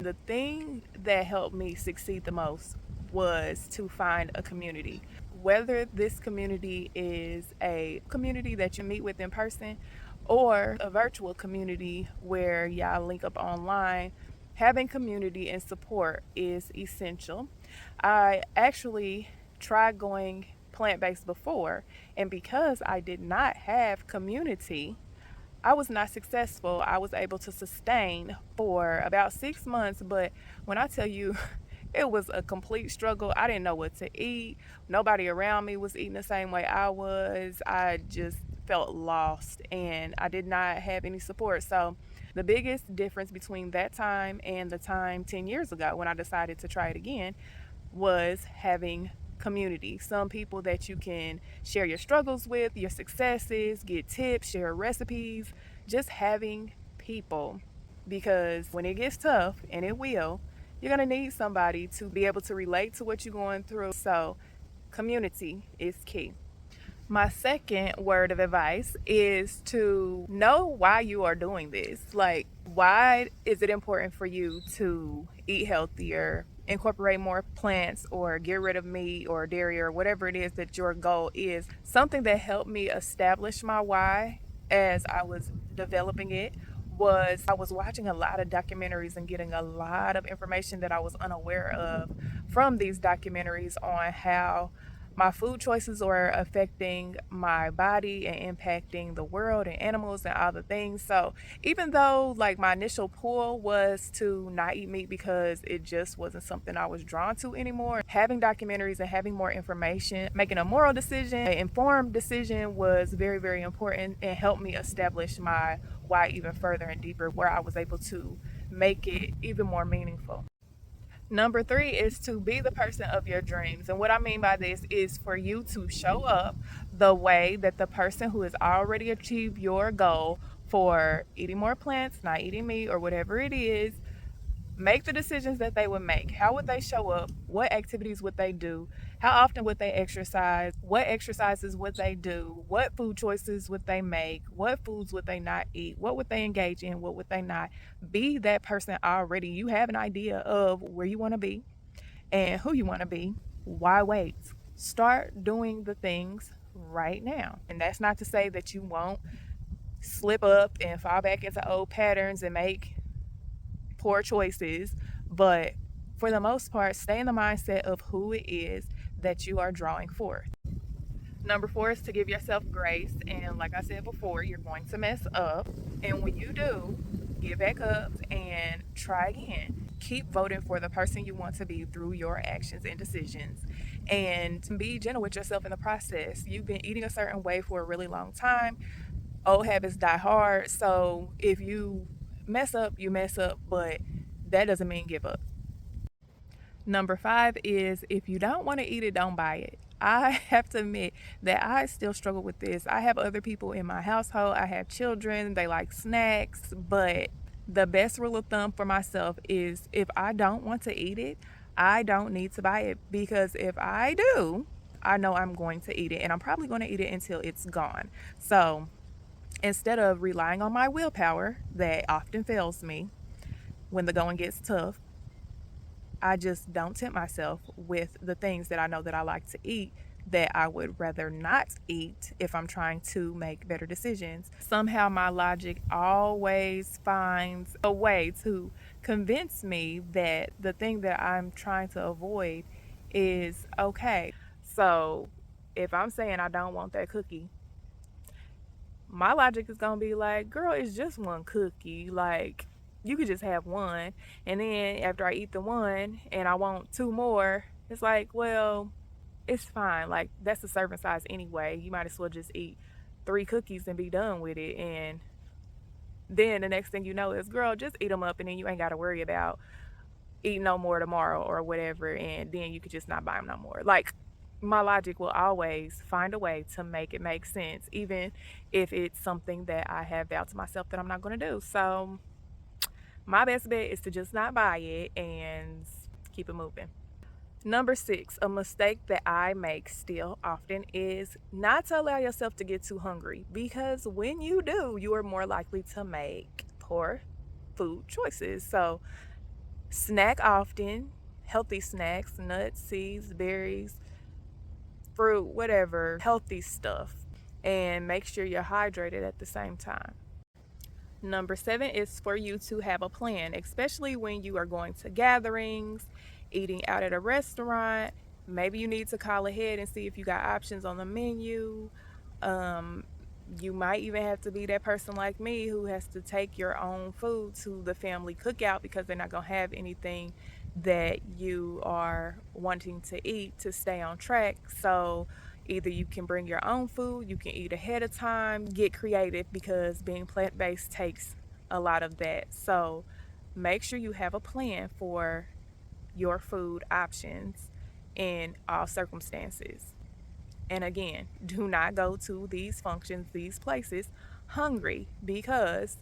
The thing that helped me succeed the most was to find a community. Whether this community is a community that you meet with in person or a virtual community where y'all link up online, having community and support is essential. I actually tried going plant based before, and because I did not have community, I was not successful. I was able to sustain for about 6 months, but when I tell you, it was a complete struggle. I didn't know what to eat. Nobody around me was eating the same way I was. I just felt lost and I did not have any support. So, the biggest difference between that time and the time 10 years ago when I decided to try it again was having community. Some people that you can share your struggles with, your successes, get tips, share recipes, just having people. Because when it gets tough, and it will, you're going to need somebody to be able to relate to what you're going through. So, community is key. My second word of advice is to know why you are doing this. Like, why is it important for you to eat healthier, incorporate more plants, or get rid of meat or dairy or whatever it is that your goal is? Something that helped me establish my why as I was developing it was I was watching a lot of documentaries and getting a lot of information that I was unaware of from these documentaries on how my food choices are affecting my body and impacting the world and animals and all the things. So even though like my initial pull was to not eat meat because it just wasn't something I was drawn to anymore, having documentaries and having more information, making a moral decision, an informed decision was very, very important and helped me establish my why even further and deeper, where I was able to make it even more meaningful. Number three is to be the person of your dreams. And what I mean by this is for you to show up the way that the person who has already achieved your goal for eating more plants, not eating meat, or whatever it is, make the decisions that they would make. How would they show up? What activities would they do? How often would they exercise? What exercises would they do? What food choices would they make? What foods would they not eat? What would they engage in? What would they not? Be that person already. You have an idea of where you want to be and who you want to be. Why wait? Start doing the things right now. And that's not to say that you won't slip up and fall back into old patterns and make poor choices, but for the most part, stay in the mindset of who it is that you are drawing forth. Number four is to give yourself grace. And like I said before, you're going to mess up. And when you do, get back up and try again. Keep voting for the person you want to be through your actions and decisions. And be gentle with yourself in the process. You've been eating a certain way for a really long time. Old habits die hard. So if you mess up, you mess up, but that doesn't mean give up. Number five is if you don't want to eat it, don't buy it. I have to admit that I still struggle with this. I have other people in my household, I have children, they like snacks, but the best rule of thumb for myself is if I don't want to eat it, I don't need to buy it because if I do, I know I'm going to eat it and I'm probably going to eat it until it's gone. So instead of relying on my willpower that often fails me when the going gets tough, I just don't tempt myself with the things that I know that I like to eat that I would rather not eat if I'm trying to make better decisions. Somehow my logic always finds a way to convince me that the thing that I'm trying to avoid is okay. So if I'm saying I don't want that cookie, my logic is gonna be like, girl, it's just one cookie. Like, you could just have one. And then after I eat the one and I want two more, it's like, well, it's fine. Like, that's the serving size anyway. You might as well just eat three cookies and be done with it. And then the next thing you know is, girl, just eat them up and then you ain't got to worry about eating no more tomorrow or whatever. And then you could just not buy them no more. Like, my logic will always find a way to make it make sense, even if it's something that I have vowed to myself that I'm not going to do. So, my best bet is to just not buy it and keep it moving. Number six, a mistake that I make still often is not to allow yourself to get too hungry because when you do, you are more likely to make poor food choices. So, Snack often, healthy snacks, nuts, seeds, berries, fruit, whatever, healthy stuff. And make sure you're hydrated at the same time. Number 7 is for you to have a plan, especially when you are going to gatherings, eating out at a restaurant. Maybe you need to call ahead and see if you got options on the menu. Um, you might even have to be that person like me who has to take your own food to the family cookout because they're not going to have anything that you are wanting to eat to stay on track. So either you can bring your own food, you can eat ahead of time, get creative because being plant based takes a lot of that. So make sure you have a plan for your food options in all circumstances. And again, do not go to these functions, these places hungry because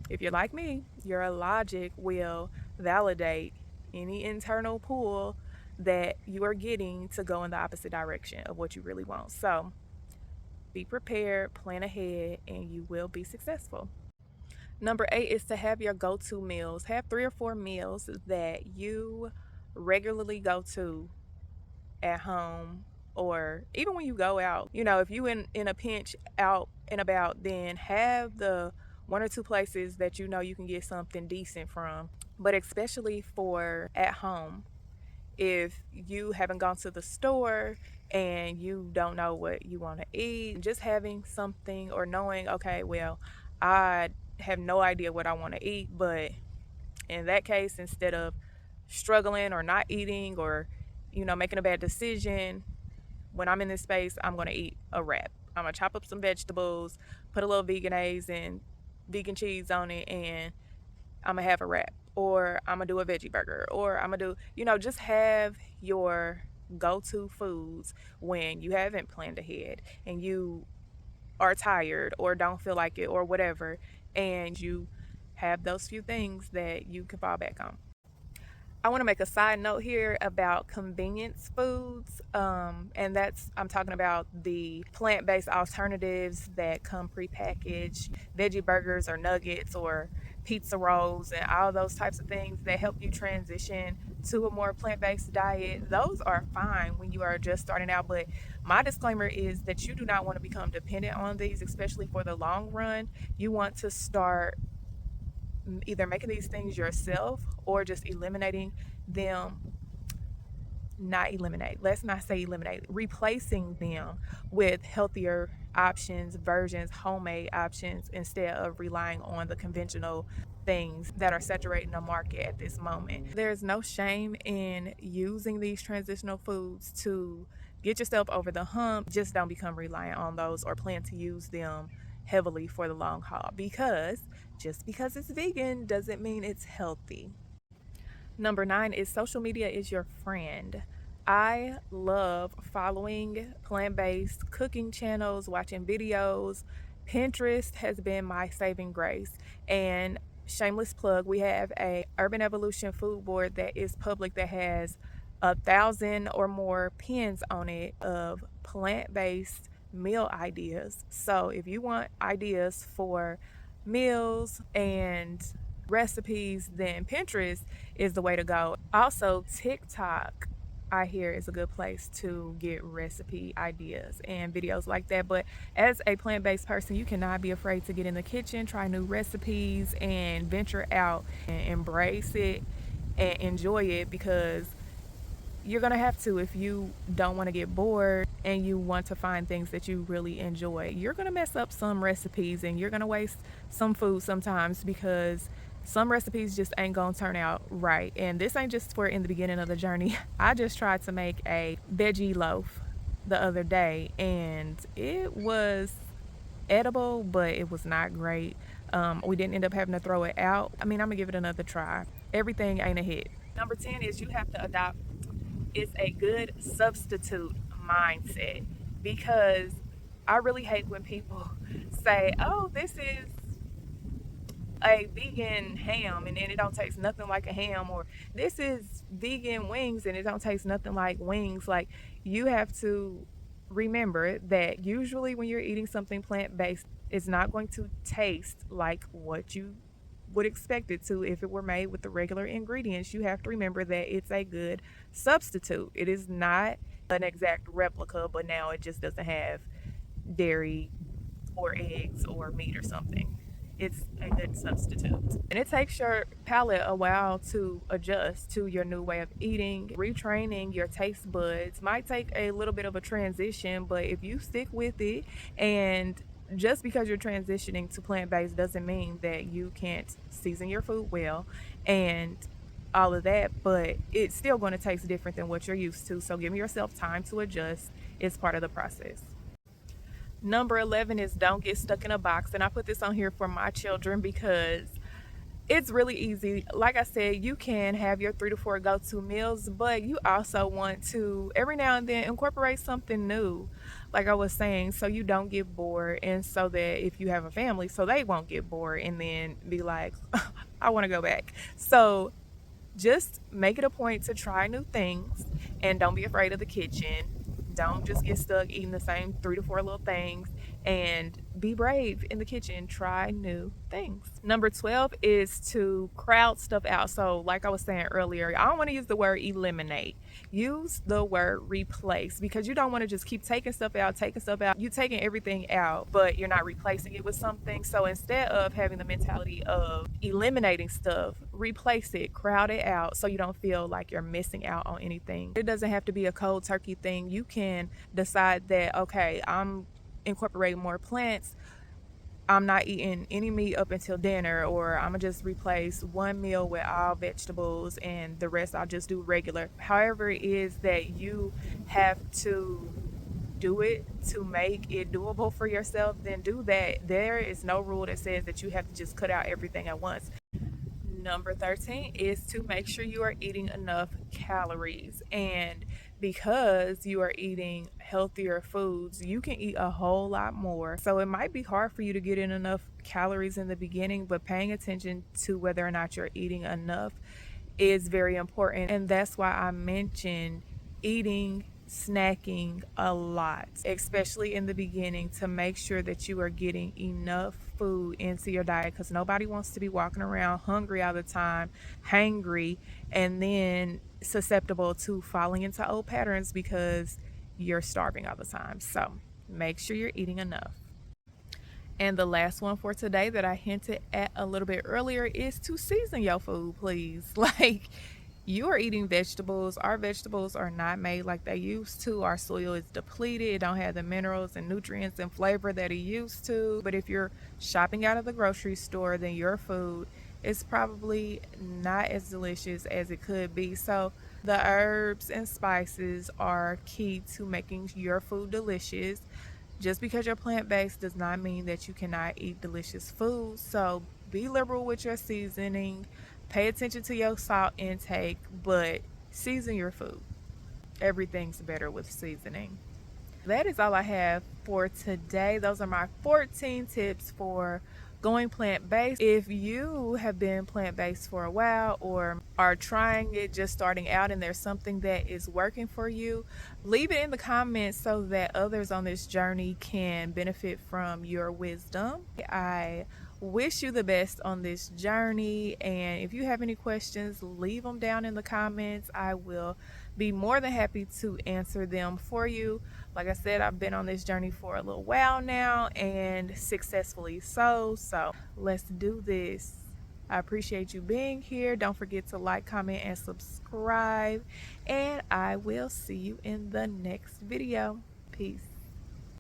if you're like me, your logic will validate any internal pull that you are getting to go in the opposite direction of what you really want. So be prepared, plan ahead, and you will be successful. Number 8 is to have your go to meals. Have 3 or 4 meals that you regularly go to at home or even when you go out. You know, if you in a pinch out and about, then have the 1 or 2 places that you know you can get something decent from. But especially for at home, if you haven't gone to the store and you don't know what you want to eat, just having something or knowing, okay, well, I have no idea what I want to eat, but in that case, instead of struggling or not eating or, making a bad decision, when I'm in this space, I'm going to eat a wrap. I'm going to chop up some vegetables, put a little Vegenaise and vegan cheese on it, and I'm going to have a wrap. Or I'm going to do a veggie burger. Or I'm going to do, just have your go to foods when you haven't planned ahead and you are tired or don't feel like it or whatever. And you have those few things that you can fall back on. I want to make a side note here about convenience foods. And I'm talking about the plant based alternatives that come prepackaged, veggie burgers or nuggets or pizza rolls and all those types of things that help you transition to a more plant based diet. Those are fine when you are just starting out. But my disclaimer is that you do not want to become dependent on these, especially for the long run. You want to start either making these things yourself or just eliminating them. Not eliminate, let's not say eliminate, replacing them with healthier options, versions, homemade options, instead of relying on the conventional things that are saturating the market at this moment. There's no shame in using these transitional foods to get yourself over the hump. Just don't become reliant on those or plan to use them heavily for the long haul, because just because it's vegan doesn't mean it's healthy. Number 9 is social media is your friend. I love following plant based cooking channels, watching videos. Pinterest has been my saving grace. And shameless plug, we have a Urban Evolution food board that is public that has 1,000 or more pins on it of plant based meal ideas. So if you want ideas for meals and recipes, then Pinterest is the way to go. Also, TikTok, I hear, is a good place to get recipe ideas and videos like that. But as a plant based person, you cannot be afraid to get in the kitchen, try new recipes, and venture out and embrace it and enjoy it, because you're going to have to if you don't want to get bored and you want to find things that you really enjoy. You're going to mess up some recipes and you're going to waste some food sometimes because some recipes just ain't going to turn out right. And this ain't just for in the beginning of the journey. I just tried to make a veggie loaf the other day and it was edible, but it was not great. We didn't end up having to throw it out. I mean, I'm going to give it another try. Everything ain't a hit. Number 10 is you have to adopt it's a good substitute mindset, because I really hate when people say, oh, this is a vegan ham and then it don't taste nothing like a ham, or this is vegan wings and it don't taste nothing like wings. Like, you have to remember that usually when you're eating something plant-based, it's not going to taste like what you would expect it to if it were made with the regular ingredients. You have to remember that it's a good substitute. It is not an exact replica, but now it just doesn't have dairy or eggs or meat or something. It's a good substitute. And it takes your palate a while to adjust to your new way of eating. Retraining your taste buds might take a little bit of a transition, but if you stick with it, and just because you're transitioning to plant-based doesn't mean that you can't season your food well and all of that, but it's still going to taste different than what you're used to. So give yourself time to adjust. It's part of the process. Number 11 is don't get stuck in a box. And I put this on here for my children because it's really easy. Like I said, you can have your 3 to 4 go-to meals, but you also want to every now and then incorporate something new, like I was saying, so you don't get bored, and so that if you have a family, so they won't get bored and then be like, I want to go back. So just make it a point to try new things, and don't be afraid of the kitchen. Don't just get stuck eating the same 3 to 4 little things, and be brave in the kitchen. Try new things. Number 12 is to crowd stuff out. So like I was saying earlier, I don't want to use the word eliminate. Use the word replace, because you don't want to just keep taking stuff out. You're taking everything out, but you're not replacing it with something. So instead of having the mentality of eliminating stuff, replace it, crowd it out, so you don't feel like you're missing out on anything. It doesn't have to be a cold turkey thing. You can decide that, okay, I'm incorporating more plants, I'm not eating any meat up until dinner, or I'm gonna just replace one meal with all vegetables and the rest I'll just do regular. However it is that you have to do it to make it doable for yourself, then do that. There is no rule that says that you have to just cut out everything at once. Number 13 is to make sure you are eating enough calories. And because you are eating healthier foods, you can eat a whole lot more. So it might be hard for you to get in enough calories in the beginning, but paying attention to whether or not you're eating enough is very important. And that's why I mentioned eating, snacking a lot, especially in the beginning, to make sure that you are getting enough food into your diet, because nobody wants to be walking around hungry all the time, hangry, and then susceptible to falling into old patterns because you're starving all the time. So make sure you're eating enough. And the last one for today that I hinted at a little bit earlier is to season your food, please. Like, you are eating vegetables. Our vegetables are not made like they used to. Our soil is depleted. It don't have the minerals and nutrients and flavor that it used to. But if you're shopping out of the grocery store, then your food is probably not as delicious as it could be. So the herbs and spices are key to making your food delicious. Just because you're plant-based does not mean that you cannot eat delicious food. So be liberal with your seasoning. Pay attention to your salt intake, but season your food. Everything's better with seasoning. That is all I have for today. Those are my 14 tips for going plant-based. If you have been plant-based for a while or are trying it, just starting out, and there's something that is working for you, leave it in the comments so that others on this journey can benefit from your wisdom. I wish you the best on this journey, and if you have any questions, leave them down in the comments. I will be more than happy to answer them for you. Like I said, I've been on this journey for a little while now, and successfully so let's do this. I appreciate you being here. Don't forget to like, comment, and subscribe, and I will see you in the next video. Peace.